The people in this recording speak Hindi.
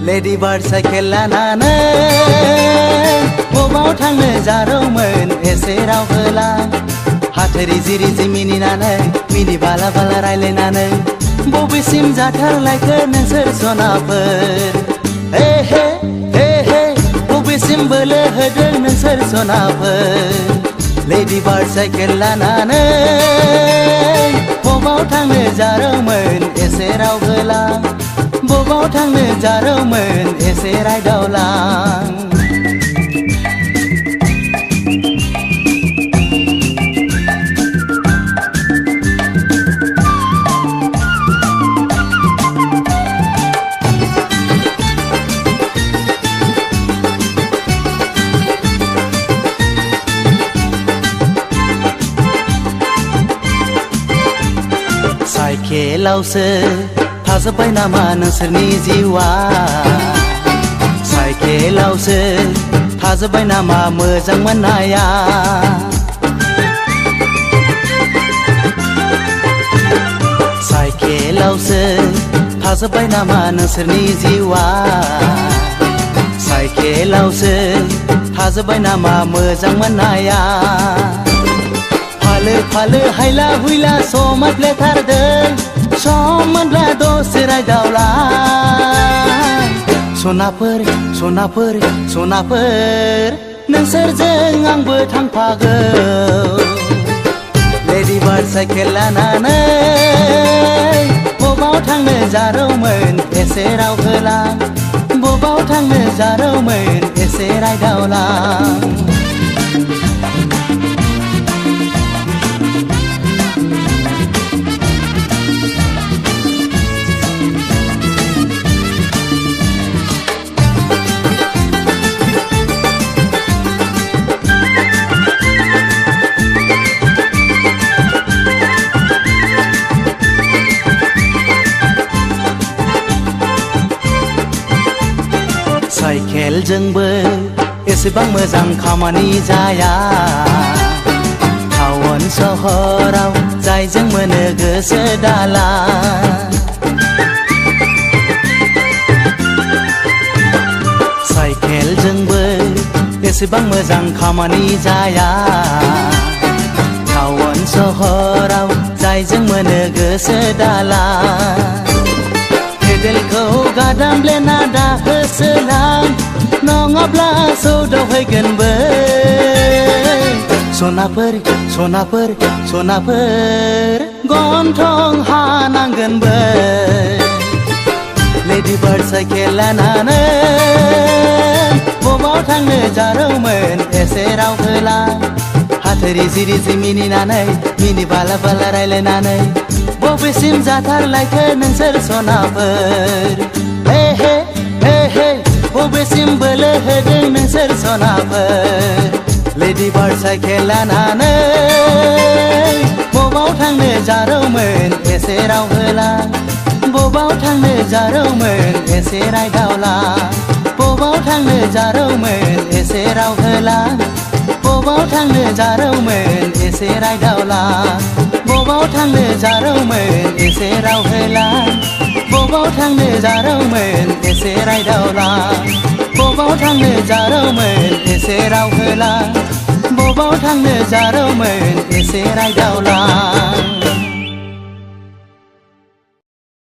लेडि बार्ड साइकेल लानानै बबाव थांनो जारौमोन एसे रावहोला हाथारि जिरि जि मिनिनानै मिनि बाला बाला रायलायनानै बबेसिम जाथारलायखो नोंसोर सनाफोर हे हे हे हे बबेसिम बोलो होदों नोंसोर सनाफोर लेडि बार्ड साइकेल लानानै बबाव थांनो जारौमोन एसे रावहोला बबाव थांनो जारौमोन एसे रायदावलां साइकेलावसो थाजोब्बाय नामा नोंसोरनि जिउआ साइकेलावसो थाजोब्बाय नामा मोजां मोननाया साइकेलावसो थाजोब्बाय नामा नोंसोरनि जिउआ साइकेलावसो थाजोब्बाय नामा मोजां मोननाया फालो फालो हायला हुइला समायफ्लेथारदों सम मोनब्ला दसे रायदावला सनाफोर सनाफोर सनाफोर नोंसोरजों आंबो थांफागौ लेडि बार्ड साइकेल लानानै बबाव थांनो जारौमोन एसे रावहोला बबाव थांनो जारौमोन एसे रायदावला साइकेलजोंबो एसेबां मोजां खामानि जाया टाउन सहराव जायजों मोनो गोसो दाला साइकेलजोंबो एसेबां मोजां खामानि जाया टाउन सहराव जायजों मोनो गोसो दाला पेडेलखौ गादामब्लेना दाहोसोलां नङाब्ला सौदावहैगोनबो सनाफोर सनाफोर सनाफोर गन्थं हानांगोनबो लेडि बार्ड साइकेल लानानै बबाव थांनो जारौमोन एसे रावहोला हाथारि जिरि जि मिनिनानै मिनि बाला बाला रायलायनानै बबेसिम जाथारलायखो नोंसोर सनाफोर हे हे हे हे बबेसिम बोलो होदों नोंसोर सनाफोर लेडि बार्ड साइकेल लानानै बबाव थांनो जारौमोन एसे रावहोला बबाव थांनो जारौमोन एसे रायदावला बबाव थांनो जारौमोन एसे रावहोला बबाव थांनो जारौमोन एसे रायदावला बबाव थांनो जारौमोन एसे रावहोला बबाव थांनो जारौमोन एसे रायदावला बबाव थांनो जारौमोन एसे रावहोला बबाव थांनो जारौमोन एसे रायदावला